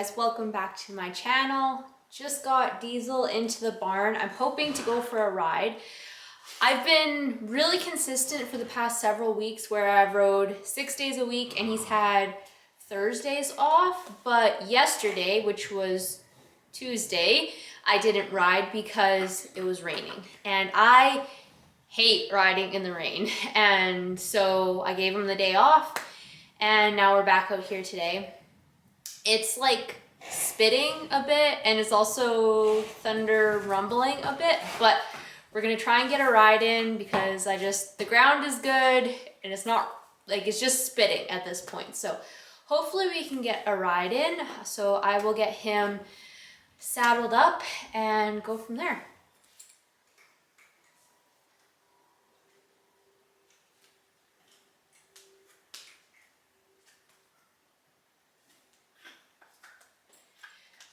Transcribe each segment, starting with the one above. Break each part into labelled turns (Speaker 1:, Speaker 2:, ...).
Speaker 1: guys, welcome back to my channel. Just got Diesel into the barn. I'm hoping to go for a ride. I've been really consistent for the past several weeks where I've rode 6 days a week and he's had Thursdays off, but yesterday, which was Tuesday, I didn't ride because it was raining and I hate riding in the rain, and so I gave him the day off and now we're back out here today. It's like spitting a bit and it's also thunder rumbling a bit, but we're gonna try and get a ride in because the ground is good and it's not like, it's just spitting at this point. So hopefully we can get a ride in. So I will get him saddled up and go from there.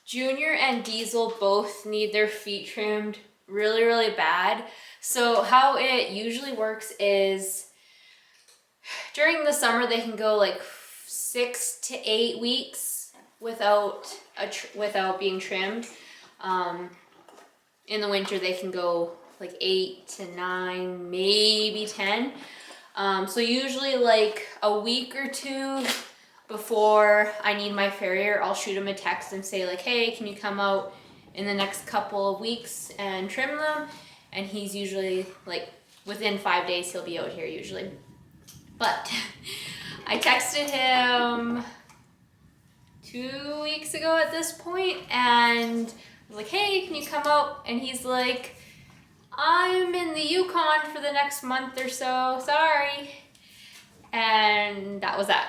Speaker 1: Junior and Diesel both need their feet trimmed really bad. So how it usually works is during the summer they can go like 6 to 8 weeks without being trimmed. In the winter they can go like 8 to 9, maybe 10. So usually like a week or two before I need my farrier, I'll shoot him a text and say like, hey, can you come out in the next couple of weeks and trim them? And he's usually like within 5 days he'll be out here usually. But I texted him 2 weeks ago at this point and I was like, hey, can you come out? And he's like, I'm in the Yukon for the next month or so, sorry. And that was that.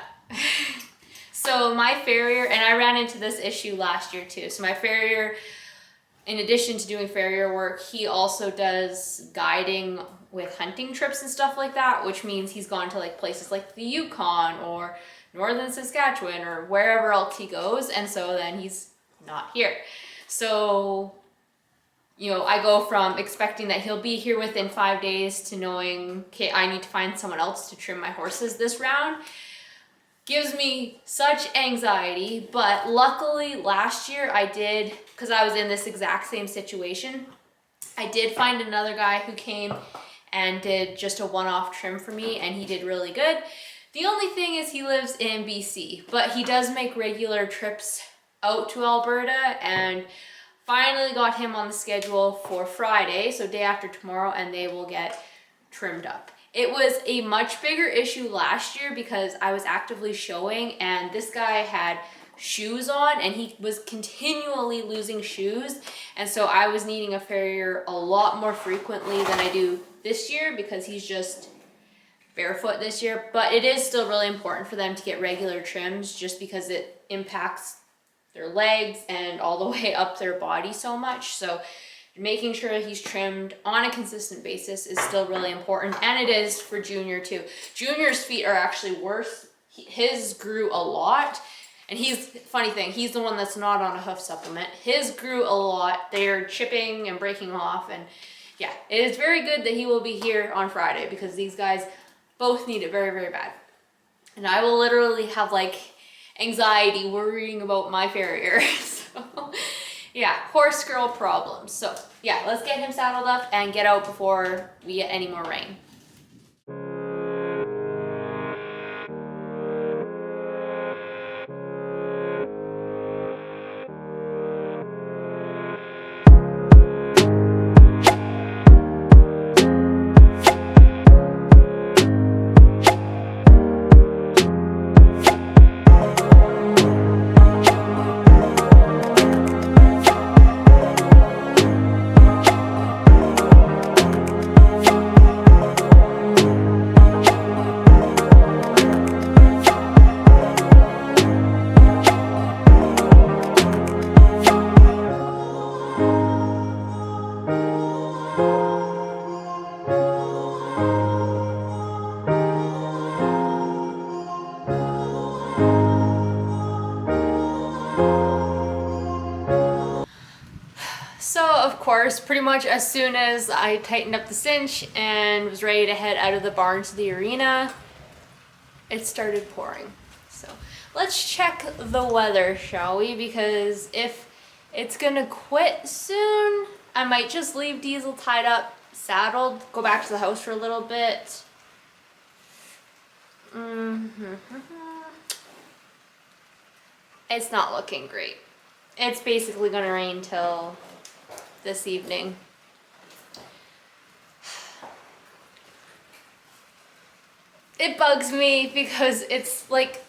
Speaker 1: So my farrier, and I ran into this issue last year too. So my farrier, in addition to doing farrier work, he also does guiding with hunting trips and stuff like that, which means he's gone to like places like the Yukon or northern Saskatchewan or wherever else he goes. And so then he's not here. So, you know, I go from expecting that he'll be here within 5 days to knowing, okay, I need to find someone else to trim my horses this round. Gives me such anxiety, but luckily last year I did, because I was in this exact same situation, I did find another guy who came and did just a one-off trim for me, and he did really good. The only thing is he lives in BC, but he does make regular trips out to Alberta, and finally got him on the schedule for Friday, so day after tomorrow, and they will get trimmed up. It was a much bigger issue last year because I was actively showing and this guy had shoes on and he was continually losing shoes. And so I was needing a farrier a lot more frequently than I do this year because he's just barefoot this year. But it is still really important for them to get regular trims just because it impacts their legs and all the way up their body so much. So making sure he's trimmed on a consistent basis is still really important, and it is for Junior too. Junior's feet are actually worse. His grew a lot, and funny thing, he's the one that's not on a hoof supplement. His grew a lot. They're chipping and breaking off, and yeah, it is very good that he will be here on Friday because these guys both need it very bad. And I will literally have like anxiety worrying about my farrier. So yeah, horse girl problems. So yeah, let's get him saddled up and get out before we get any more rain. Of course, pretty much as soon as I tightened up the cinch and was ready to head out of the barn to the arena, it started pouring. So let's check the weather, shall we? Because if it's gonna quit soon, I might just leave Diesel tied up, saddled, go back to the house for a little bit. It's not looking great. It's basically gonna rain till this evening. It bugs me because it's like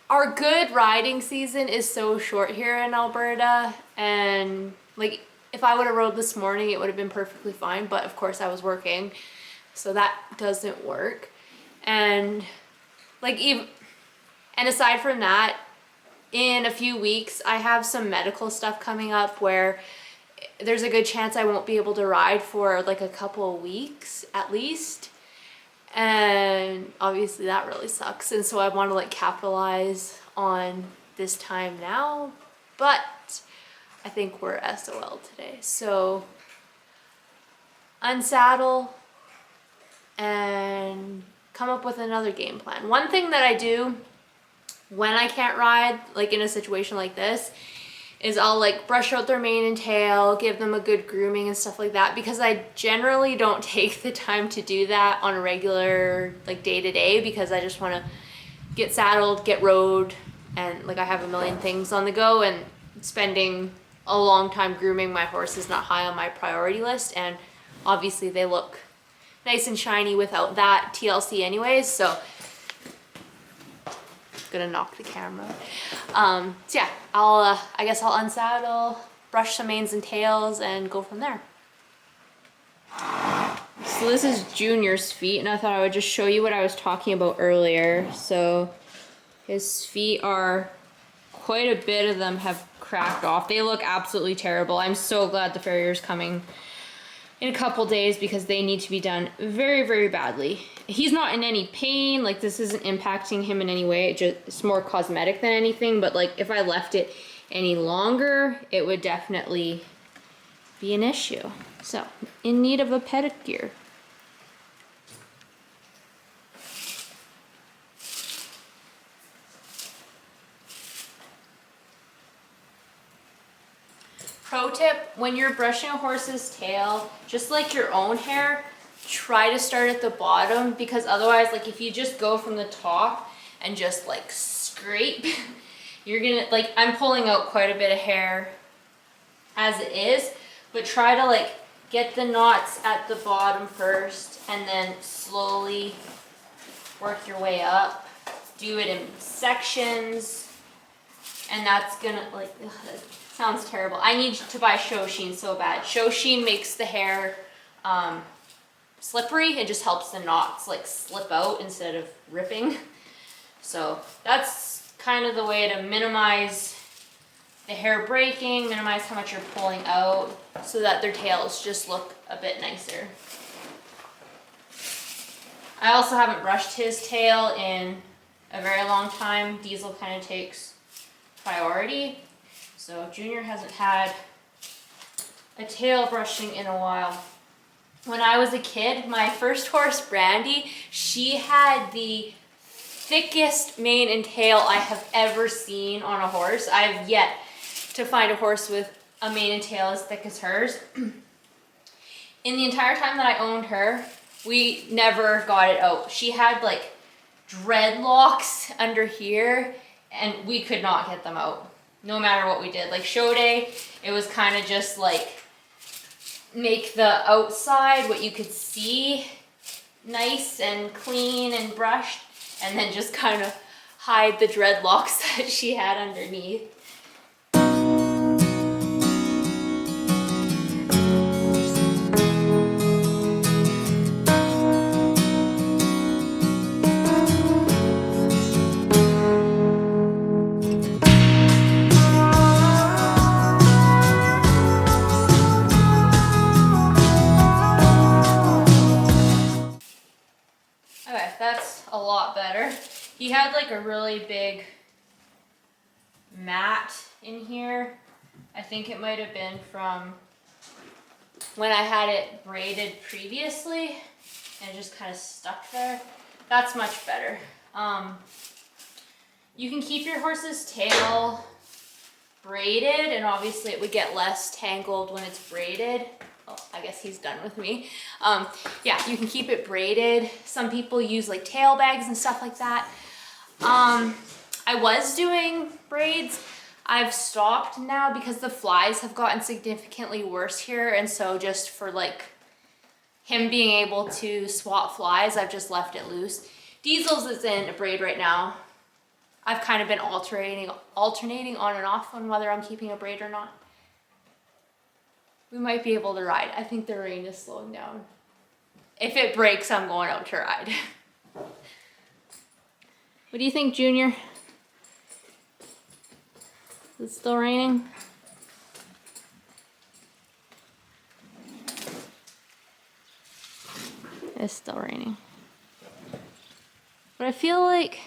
Speaker 1: our good riding season is so short here in Alberta, and like if I would have rode this morning it would have been perfectly fine, but of course I was working, so that doesn't work. And like even and aside from that, in a few weeks I have some medical stuff coming up where there's a good chance I won't be able to ride for like a couple of weeks at least. And obviously that really sucks, and so I want to like capitalize on this time now, but I think we're SOL today. So unsaddle and come up with another game plan. One thing that I do when I can't ride, like in a situation like this, is I'll like brush out their mane and tail, give them a good grooming and stuff like that, because I generally don't take the time to do that on a regular like day to day, because I just want to get saddled, get rode, and like I have a million things on the go, and spending a long time grooming my horse is not high on my priority list. And obviously they look nice and shiny without that TLC anyways, so gonna knock the camera. So yeah, I guess I'll unsaddle, brush some manes and tails, and go from there. So this is Junior's feet, and I thought I would just show you what I was talking about earlier. So his feet are, quite a bit of them have cracked off. They look absolutely terrible. I'm so glad the farrier's coming in a couple days, because they need to be done very, very badly. He's not in any pain, like this isn't impacting him in any way. It's more cosmetic than anything, but like if I left it any longer, it would definitely be an issue. So, in need of a pedicure. Pro tip, when you're brushing a horse's tail, just like your own hair, try to start at the bottom, because otherwise, like if you just go from the top and just like scrape, you're gonna, like I'm pulling out quite a bit of hair as it is, but try to like get the knots at the bottom first and then slowly work your way up. Do it in sections, and that's gonna like, ugh, that sounds terrible. I need to buy Shoshin so bad. Shoshin makes the hair slippery. It just helps the knots like slip out instead of ripping. So that's kind of the way to minimize the hair breaking, minimize how much you're pulling out, so that their tails just look a bit nicer. I also haven't brushed his tail in a very long time. Diesel kind of takes priority. So Junior hasn't had a tail brushing in a while. When I was a kid, my first horse, Brandy, she had the thickest mane and tail I have ever seen on a horse. I've yet to find a horse with a mane and tail as thick as hers. In the entire time that I owned her, we never got it out. She had like dreadlocks under here, and we could not get them out, no matter what we did. Like show day, it was kind of just like make the outside, what you could see, nice and clean and brushed, and then just kind of hide the dreadlocks that she had underneath. Okay, that's a lot better. He had like a really big mat in here. I think it might have been from when I had it braided previously, and it just kind of stuck there. That's much better. You can keep your horse's tail braided, and obviously it would get less tangled when it's braided. Oh, I guess he's done with me. Yeah, you can keep it braided. Some people use like tail bags and stuff like that. I was doing braids. I've stopped now because the flies have gotten significantly worse here, and so just for like him being able to swat flies, I've just left it loose. Diesel's is in a braid right now. I've kind of been alternating on and off on whether I'm keeping a braid or not. We might be able to ride. I think the rain is slowing down. If it breaks, I'm going out to ride. What do you think, Junior? Is it still raining? It's still raining. But I feel like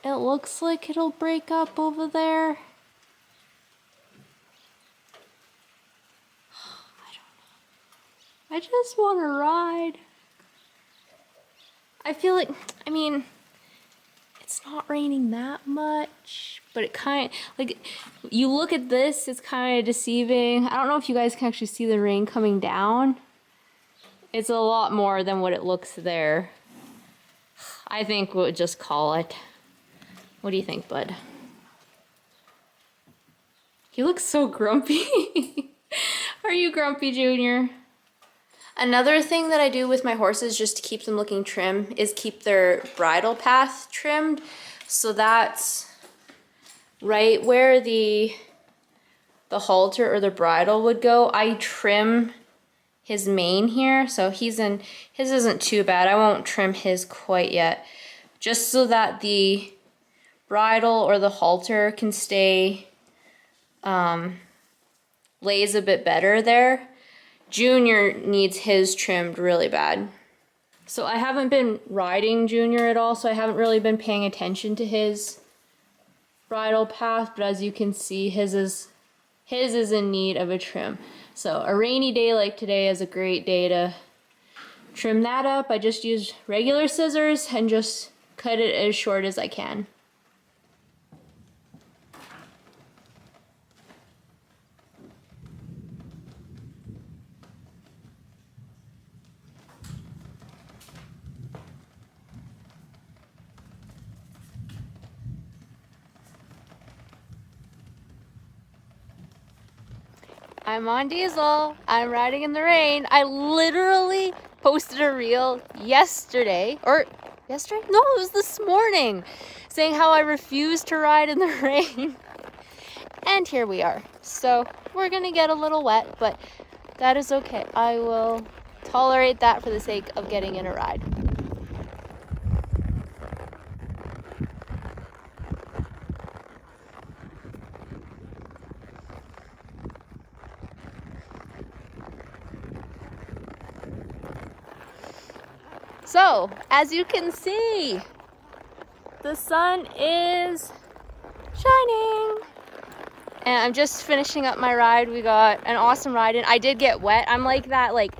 Speaker 1: it looks like it'll break up over there. I don't know. I just want to ride. I feel like, I mean, it's not raining that much, but it kind of, like, you look at this, it's kind of deceiving. I don't know if you guys can actually see the rain coming down. It's a lot more than what it looks there. I think we'll just call it. What do you think, bud? He looks so grumpy. Are you grumpy, Junior? Another thing that I do with my horses just to keep them looking trim is keep their bridle path trimmed. So that's right where the halter or the bridle would go. I trim his mane here, so his isn't too bad. I won't trim his quite yet, just so that the bridle or the halter can stay lays a bit better there. Junior needs his trimmed really bad. So I haven't been riding Junior at all, so I haven't really been paying attention to his bridle path, but as you can see, his is in need of a trim. So a rainy day like today is a great day to trim that up. I just use regular scissors and just cut it as short as I can. I'm on Diesel. I'm riding in the rain. I literally posted a reel yesterday, No, it was this morning, saying how I refuse to ride in the rain. And here we are. So we're gonna get a little wet, but that is okay. I will tolerate that for the sake of getting in a ride. So, as you can see, the sun is shining. And I'm just finishing up my ride. We got an awesome ride in. I did get wet. I'm like that, like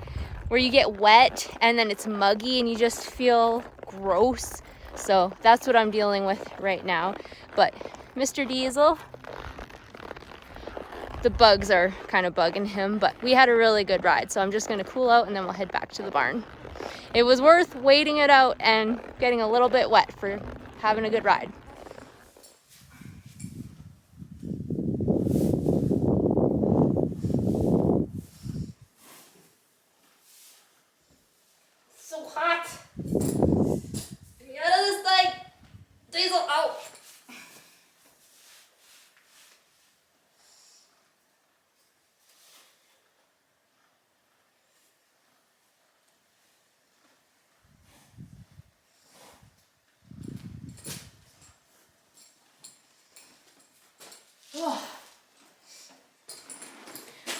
Speaker 1: where you get wet and then it's muggy and you just feel gross. So that's what I'm dealing with right now. But Mr. Diesel, the bugs are kind of bugging him, but we had a really good ride. So I'm just gonna cool out and then we'll head back to the barn. It was worth waiting it out and getting a little bit wet for having a good ride. So hot. Get me out of this thing. Diesel, out.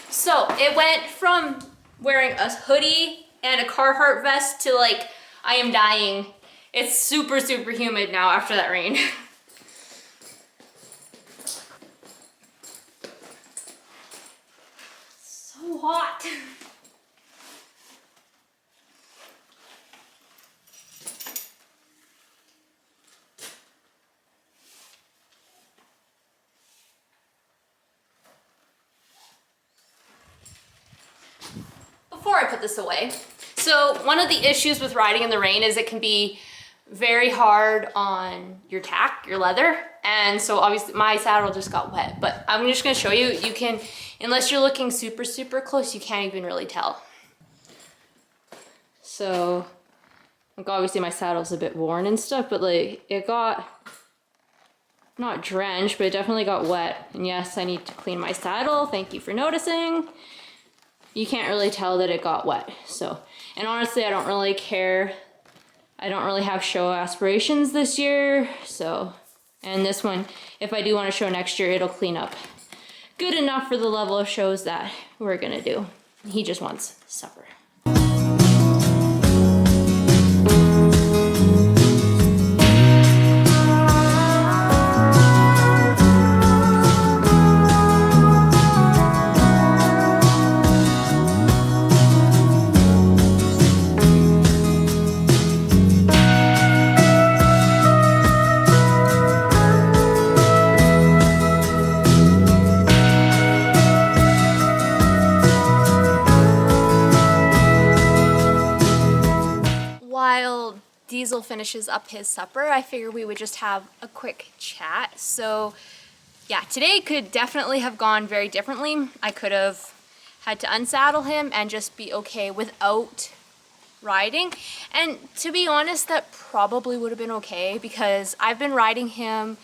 Speaker 1: So it went from wearing a hoodie and a Carhartt vest to like, I am dying. It's super, super humid now after that rain. So hot. put this away. So one of the issues with riding in the rain is it can be very hard on your tack, your leather. And so obviously my saddle just got wet, but I'm just gonna show you, you can, unless you're looking super, super close, you can't even really tell. So, like obviously my saddle's a bit worn and stuff, but like it got, not drenched, but it definitely got wet. And yes, I need to clean my saddle. Thank you for noticing. You can't really tell that it got wet. So, and honestly, I don't really care. I don't really have show aspirations this year. So, and this one, if I do want to show next year, it'll clean up good enough for the level of shows that we're gonna do. He just wants supper. While Diesel finishes up his supper, I figured we would just have a quick chat. So yeah, today could definitely have gone very differently. I could have had to unsaddle him and just be okay without riding. And to be honest, that probably would have been okay because I've been riding him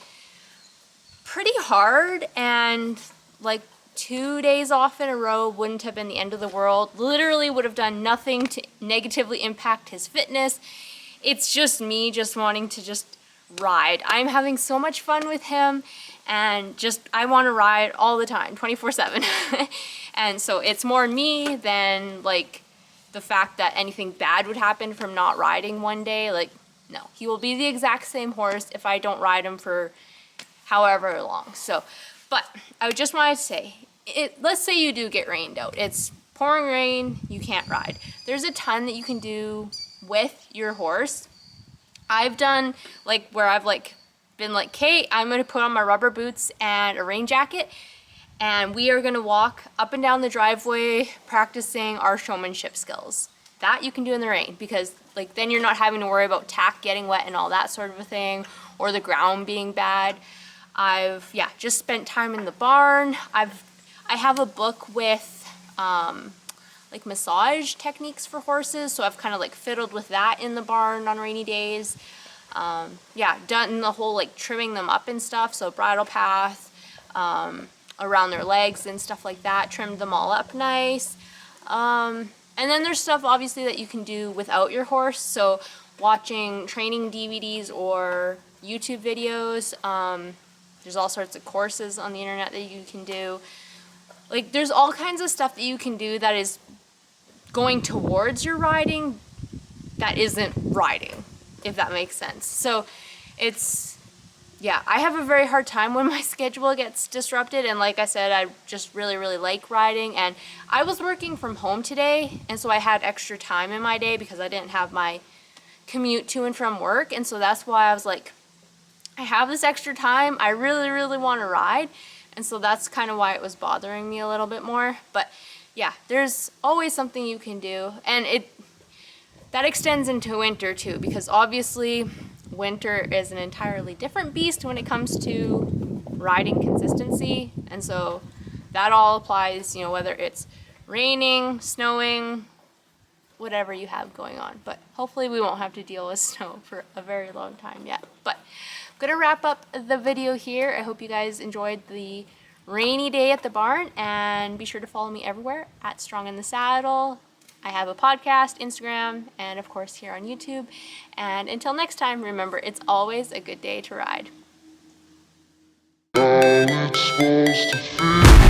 Speaker 1: pretty hard, and like 2 days off in a row wouldn't have been the end of the world. Literally would have done nothing to negatively impact his fitness. It's just me just wanting to just ride. I'm having so much fun with him, and just I want to ride all the time, 24/7. And so it's more me than like the fact that anything bad would happen from not riding one day. Like, no, he will be the exact same horse if I don't ride him for however long. So, but I just wanted to say, let's say you do get rained out. It's pouring rain, you can't ride. There's a ton that you can do with your horse. I've done like where I've like been like, Kate, I'm gonna put on my rubber boots and a rain jacket, and we are gonna walk up and down the driveway practicing our showmanship skills. That you can do in the rain, because like then you're not having to worry about tack getting wet and all that sort of a thing, or the ground being bad. I've just spent time in the barn. I have a book with like massage techniques for horses, so I've kind of like fiddled with that in the barn on rainy days. Done the whole like trimming them up and stuff, so bridle path around their legs and stuff like that, trimmed them all up nice. And then there's stuff obviously that you can do without your horse, so watching training DVDs or YouTube videos. There's all sorts of courses on the internet that you can do. Like there's all kinds of stuff that you can do that is going towards your riding that isn't riding, if that makes sense. So it's, I have a very hard time when my schedule gets disrupted, and like I said, I just really, really like riding, and I was working from home today, and so I had extra time in my day because I didn't have my commute to and from work, and so that's why I was like, I have this extra time, I really, really want to ride, and so that's kind of why it was bothering me a little bit more. But yeah, there's always something you can do, and that extends into winter too, because obviously winter is an entirely different beast when it comes to riding consistency, and so that all applies, whether it's raining, snowing, whatever you have going on. But hopefully we won't have to deal with snow for a very long time yet. But I'm gonna wrap up the video here. I hope you guys enjoyed the rainy day at the barn, and be sure to follow me everywhere at Strong in the Saddle. I have a podcast, Instagram, and of course here on YouTube. And until next time, remember, it's always a good day to ride. All it's supposed to feel.